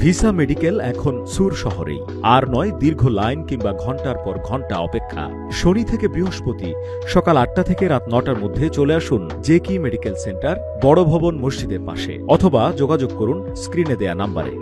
Visa medical এখন সুর শহরেই, আর নয় দীর্ঘ লাইন কিংবা ঘন্টার পর ঘন্টা অপেক্ষা। শনি থেকে বৃহস্পতি সকাল ৮টা থেকে রাত ৯টার মধ্যে চলে আসুন জেকি মেডিকেল সেন্টার, বড় ভবন মসজিদের পাশে, অথবা যোগাযোগ করুন স্ক্রিনে দেয়া নাম্বারে।